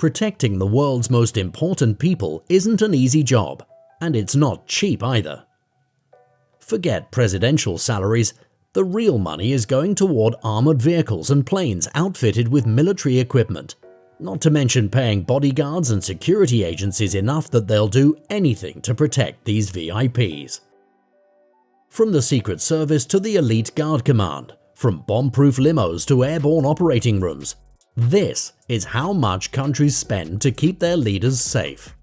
Protecting the world's most important people isn't an easy job, and it's not cheap either. Forget presidential salaries, the real money is going toward armored vehicles and planes outfitted with military equipment, not to mention paying bodyguards and security agencies enough that they'll do anything to protect these VIPs. From the Secret Service to the Elite Guard Command, from bomb-proof limos to airborne operating rooms, this is how much countries spend to keep their leaders safe.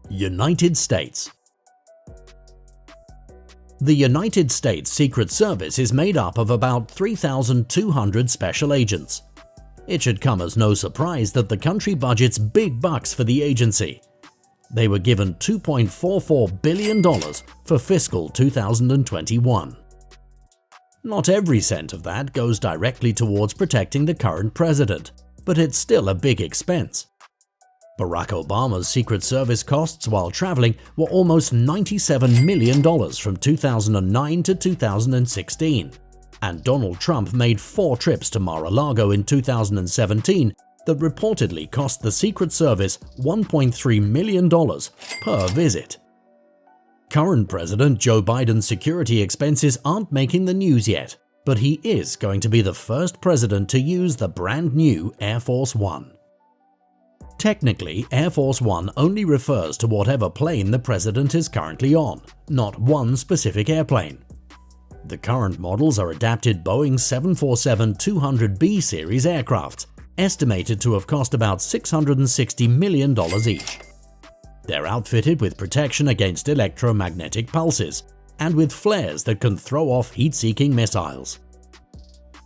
United States. The United States Secret Service is made up of about 3,200 special agents. It should come as no surprise that the country budgets big bucks for the agency. They were given $2.44 billion for fiscal 2021. Not every cent of that goes directly towards protecting the current president, but it's still a big expense. Barack Obama's Secret Service costs while traveling were almost $97 million from 2009 to 2016, and Donald Trump made 4 trips to Mar-a-Lago in 2017 that reportedly cost the Secret Service $1.3 million per visit. Current President Joe Biden's security expenses aren't making the news yet, but he is going to be the first president to use the brand new Air Force One. Technically, Air Force One only refers to whatever plane the president is currently on, not one specific airplane. The current models are adapted Boeing 747-200B series aircraft, estimated to have cost about $660 million each. They're outfitted with protection against electromagnetic pulses and with flares that can throw off heat-seeking missiles.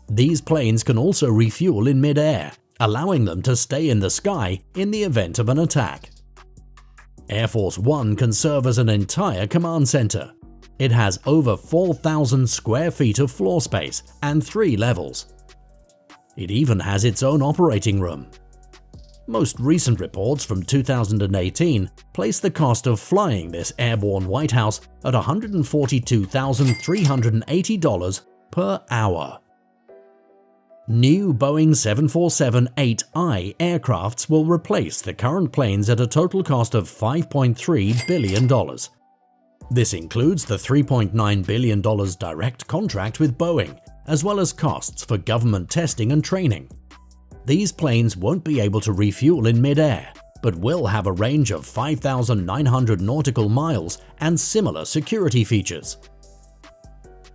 These planes can also refuel in mid-air, allowing them to stay in the sky in the event of an attack. Air Force One can serve as an entire command center. It has over 4,000 square feet of floor space and 3 levels. It even has its own operating room. Most recent reports from 2018 place the cost of flying this airborne White House at $142,380 per hour. New Boeing 747-8i aircrafts will replace the current planes at a total cost of $5.3 billion. This includes the $3.9 billion direct contract with Boeing, as well as costs for government testing and training. These planes won't be able to refuel in mid-air, but will have a range of 5,900 nautical miles and similar security features.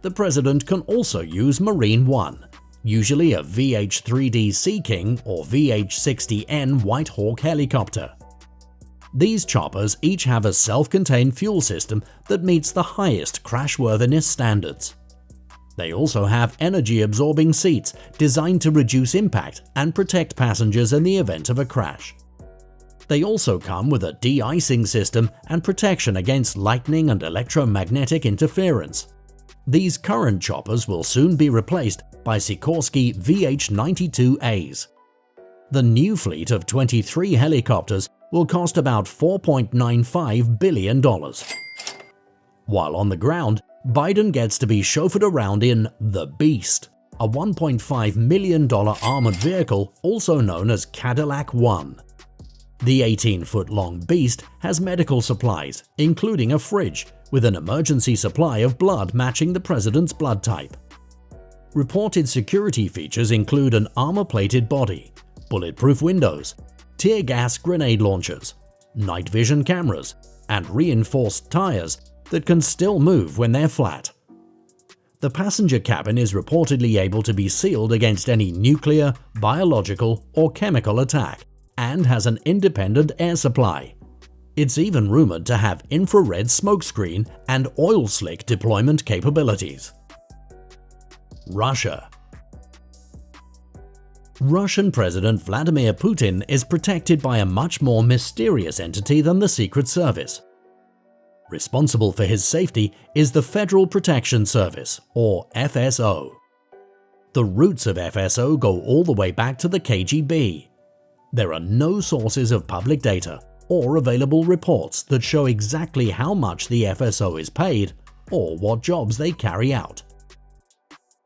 The president can also use Marine One, usually a VH-3D Sea King or VH-60N White Hawk helicopter. These choppers each have a self-contained fuel system that meets the highest crashworthiness standards. They also have energy-absorbing seats designed to reduce impact and protect passengers in the event of a crash. They also come with a de-icing system and protection against lightning and electromagnetic interference. These current choppers will soon be replaced by Sikorsky VH-92As. The new fleet of 23 helicopters will cost about $4.95 billion. While on the ground, Biden gets to be chauffeured around in the Beast, a $1.5 million armored vehicle also known as Cadillac One. The 18-foot-long Beast has medical supplies, including a fridge, with an emergency supply of blood matching the president's blood type. Reported security features include an armor-plated body, bulletproof windows, tear gas grenade launchers, night vision cameras, and reinforced tires that can still move when they're flat. The passenger cabin is reportedly able to be sealed against any nuclear, biological, or chemical attack, and has an independent air supply. It's even rumored to have infrared smokescreen and oil slick deployment capabilities. Russia. Russian President Vladimir Putin is protected by a much more mysterious entity than the Secret Service. Responsible for his safety is the Federal Protection Service, or FSO. The roots of FSO go all the way back to the KGB. There are no sources of public data or available reports that show exactly how much the FSO is paid or what jobs they carry out.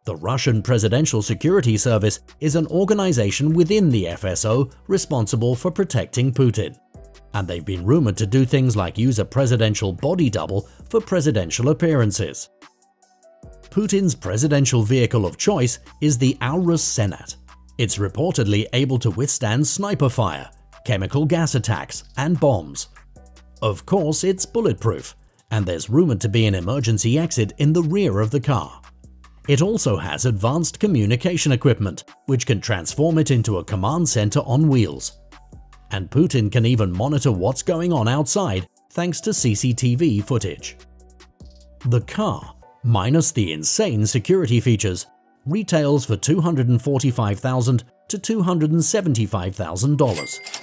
The Russian Presidential Security Service is an organization within the FSO responsible for protecting Putin, and they've been rumored to do things like use a presidential body double for presidential appearances. Putin's presidential vehicle of choice is the Aurus Senat. It's reportedly able to withstand sniper fire, chemical gas attacks, and bombs. Of course, it's bulletproof, and there's rumored to be an emergency exit in the rear of the car. It also has advanced communication equipment, which can transform it into a command center on wheels. And Putin can even monitor what's going on outside thanks to CCTV footage. The car, minus the insane security features, retails for $245,000 to $275,000.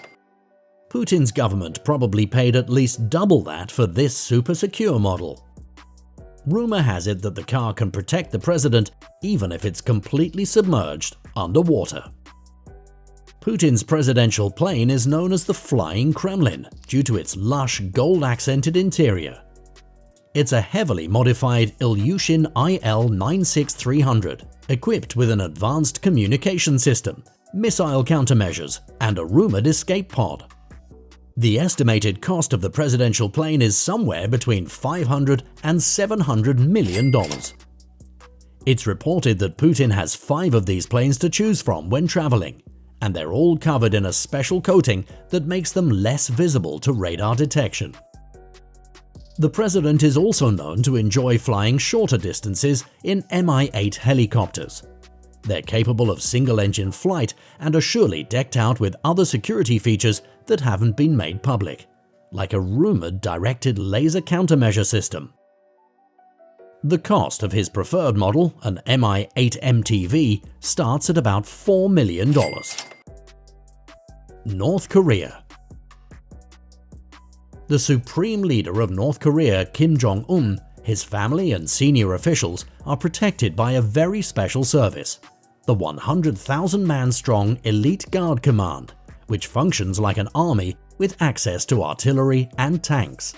Putin's government probably paid at least double that for this super secure model. Rumor has it that the car can protect the president even if it's completely submerged underwater. Putin's presidential plane is known as the Flying Kremlin due to its lush gold-accented interior. It's a heavily modified Ilyushin IL-96300, equipped with an advanced communication system, missile countermeasures, and a rumored escape pod. The estimated cost of the presidential plane is somewhere between $500 and $700 million. It's reported that Putin has 5 of these planes to choose from when traveling, and they're all covered in a special coating that makes them less visible to radar detection. The president is also known to enjoy flying shorter distances in Mi-8 helicopters. They're capable of single-engine flight and are surely decked out with other security features that haven't been made public, like a rumored directed laser countermeasure system. The cost of his preferred model, an Mi-8 MTV, starts at about $4 million. North Korea. The supreme leader of North Korea, Kim Jong-un, his family and senior officials are protected by a very special service, the 100,000-man-strong Elite Guard Command, which functions like an army with access to artillery and tanks.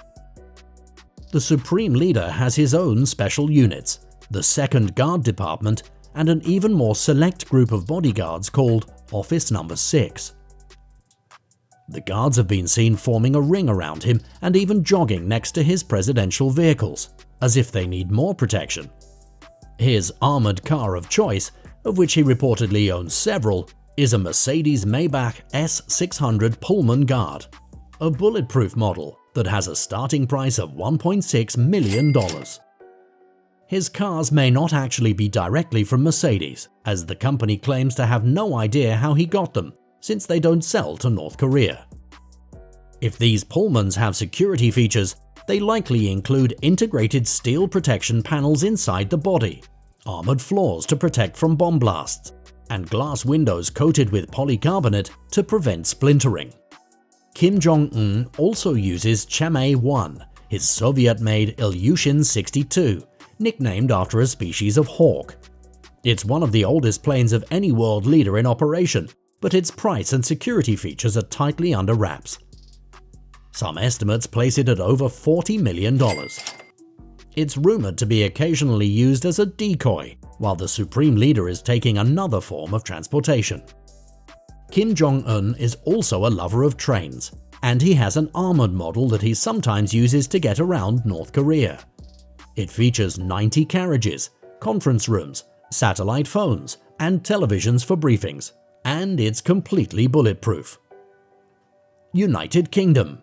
The Supreme Leader has his own special units, the 2nd Guard Department, and an even more select group of bodyguards called Office No. 6. The guards have been seen forming a ring around him and even jogging next to his presidential vehicles, as if they need more protection. His armored car of choice, of which he reportedly owns several, is a Mercedes-Maybach S600 Pullman Guard, a bulletproof model that has a starting price of $1.6 million. His cars may not actually be directly from Mercedes, as the company claims to have no idea how he got them, since they don't sell to North Korea. If these Pullmans have security features, they likely include integrated steel protection panels inside the body, armored floors to protect from bomb blasts, and glass windows coated with polycarbonate to prevent splintering. Kim Jong-un also uses Chang'e-1, his Soviet-made Ilyushin 62, nicknamed after a species of hawk. It's one of the oldest planes of any world leader in operation, but its price and security features are tightly under wraps. Some estimates place it at over $40 million. It's rumored to be occasionally used as a decoy, while the Supreme Leader is taking another form of transportation. Kim Jong-un is also a lover of trains, and he has an armored model that he sometimes uses to get around North Korea. It features 90 carriages, conference rooms, satellite phones, and televisions for briefings, and it's completely bulletproof. United Kingdom.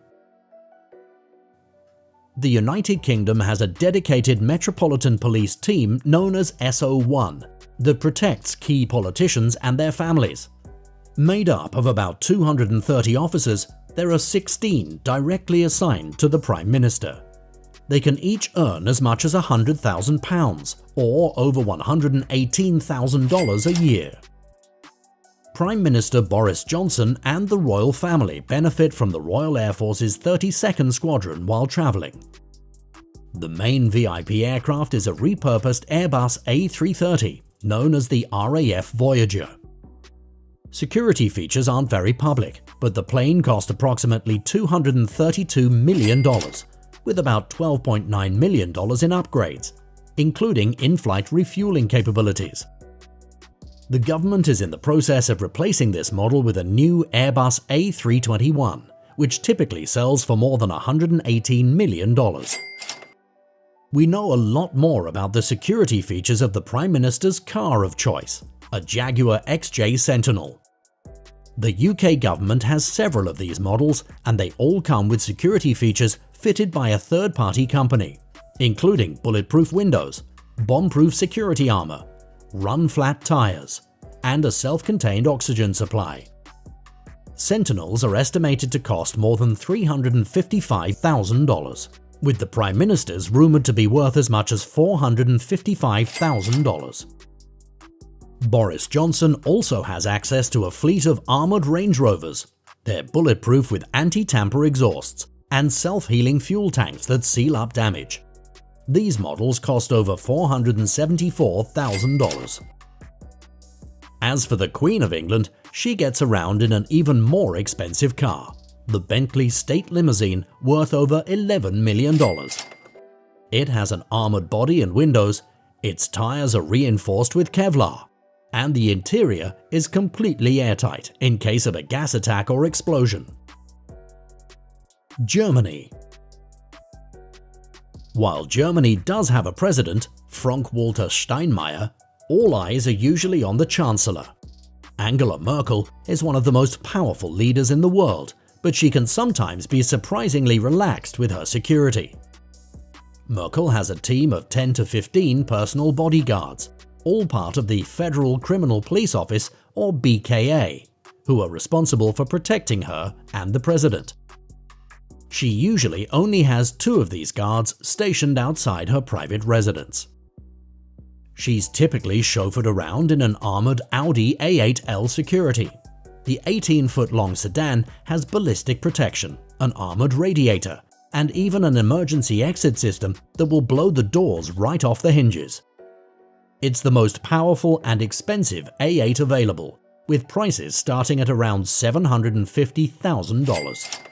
The United Kingdom has a dedicated Metropolitan Police team known as SO1 that protects key politicians and their families. Made up of about 230 officers, there are 16 directly assigned to the Prime Minister. They can each earn as much as £100,000 or over $118,000 a year. Prime Minister Boris Johnson and the royal family benefit from the Royal Air Force's 32nd Squadron while travelling. The main VIP aircraft is a repurposed Airbus A330, known as the RAF Voyager. Security features aren't very public, but the plane cost approximately $232 million, with about $12.9 million in upgrades, including in-flight refueling capabilities. The government is in the process of replacing this model with a new Airbus A321, which typically sells for more than $118 million. We know a lot more about the security features of the Prime Minister's car of choice, a Jaguar XJ Sentinel. The UK government has several of these models, and they all come with security features fitted by a third-party company, including bulletproof windows, bomb-proof security armor, run-flat tires, and a self-contained oxygen supply. Sentinels are estimated to cost more than $355,000, with the Prime Minister's rumoured to be worth as much as $455,000. Boris Johnson also has access to a fleet of armoured Range Rovers. They're bulletproof with anti-tamper exhausts and self-healing fuel tanks that seal up damage. These models cost over $474,000. As for the Queen of England, she gets around in an even more expensive car, the Bentley State Limousine, worth over $11 million. It has an armoured body and windows, its tyres are reinforced with Kevlar, and the interior is completely airtight in case of a gas attack or explosion. Germany. While Germany does have a president, Frank-Walter Steinmeier, all eyes are usually on the Chancellor. Angela Merkel is one of the most powerful leaders in the world, but she can sometimes be surprisingly relaxed with her security. Merkel has a team of 10 to 15 personal bodyguards, all part of the Federal Criminal Police Office, or BKA, who are responsible for protecting her and the president. She usually only has 2 of these guards stationed outside her private residence. She's typically chauffeured around in an armoured Audi A8L Security. The 18-foot-long sedan has ballistic protection, an armoured radiator, and even an emergency exit system that will blow the doors right off the hinges. It's the most powerful and expensive A8 available, with prices starting at around $750,000.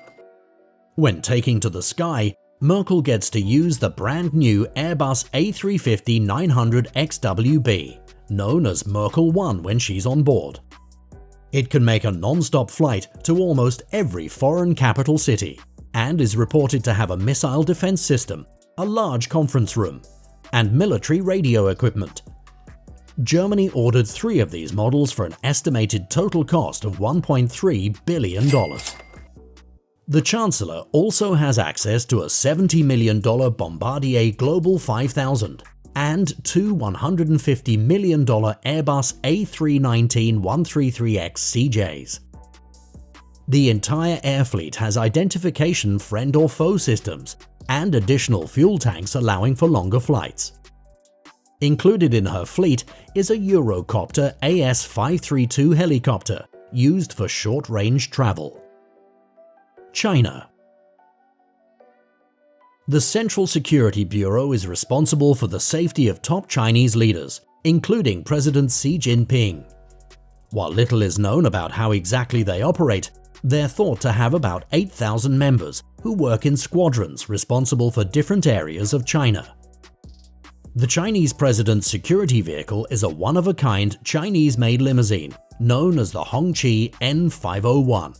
When taking to the sky, Merkel gets to use the brand new Airbus A350-900 XWB, known as Merkel One when she's on board. It can make a non-stop flight to almost every foreign capital city, and is reported to have a missile defense system, a large conference room, and military radio equipment. Germany ordered 3 of these models for an estimated total cost of $1.3 billion. The Chancellor also has access to a $70 million Bombardier Global 5000 and 2 $150 million Airbus A319-133X CJs. The entire air fleet has identification friend or foe systems and additional fuel tanks allowing for longer flights. Included in her fleet is a Eurocopter AS-532 helicopter used for short-range travel. China. The Central Security Bureau is responsible for the safety of top Chinese leaders, including President Xi Jinping. While little is known about how exactly they operate, they're thought to have about 8,000 members who work in squadrons responsible for different areas of China. The Chinese president's security vehicle is a one-of-a-kind Chinese-made limousine known as the Hongqi N501.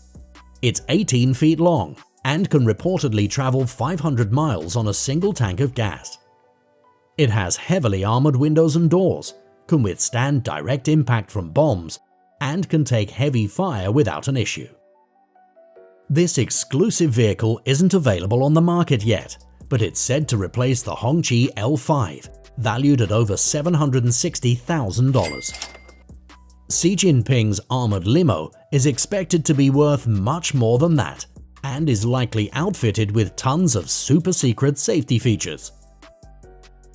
It's 18 feet long and can reportedly travel 500 miles on a single tank of gas. It has heavily armored windows and doors, can withstand direct impact from bombs, and can take heavy fire without an issue. This exclusive vehicle isn't available on the market yet, but it's said to replace the Hongqi L5, valued at over $760,000. Xi Jinping's armored limo is expected to be worth much more than that, and is likely outfitted with tons of super-secret safety features.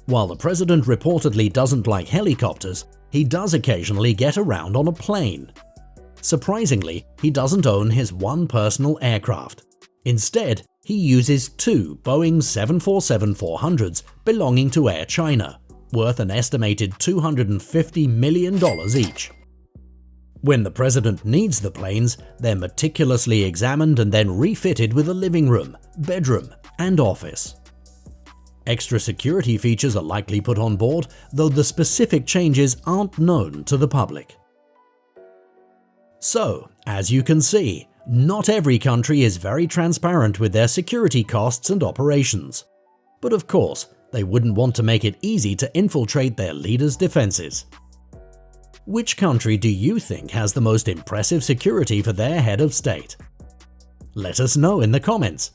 While the president reportedly doesn't like helicopters, he does occasionally get around on a plane. Surprisingly, he doesn't own his one personal aircraft. Instead, he uses 2 Boeing 747-400s belonging to Air China, worth an estimated $250 million each. When the president needs the planes, they're meticulously examined and then refitted with a living room, bedroom, and office. Extra security features are likely put on board, though the specific changes aren't known to the public. So, as you can see, not every country is very transparent with their security costs and operations. But of course, they wouldn't want to make it easy to infiltrate their leaders' defenses. Which country do you think has the most impressive security for their head of state? Let us know in the comments.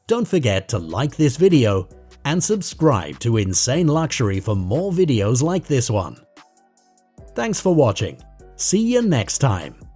Don't forget to like this video and subscribe to Insane Luxury for more videos like this one. Thanks for watching. See you next time.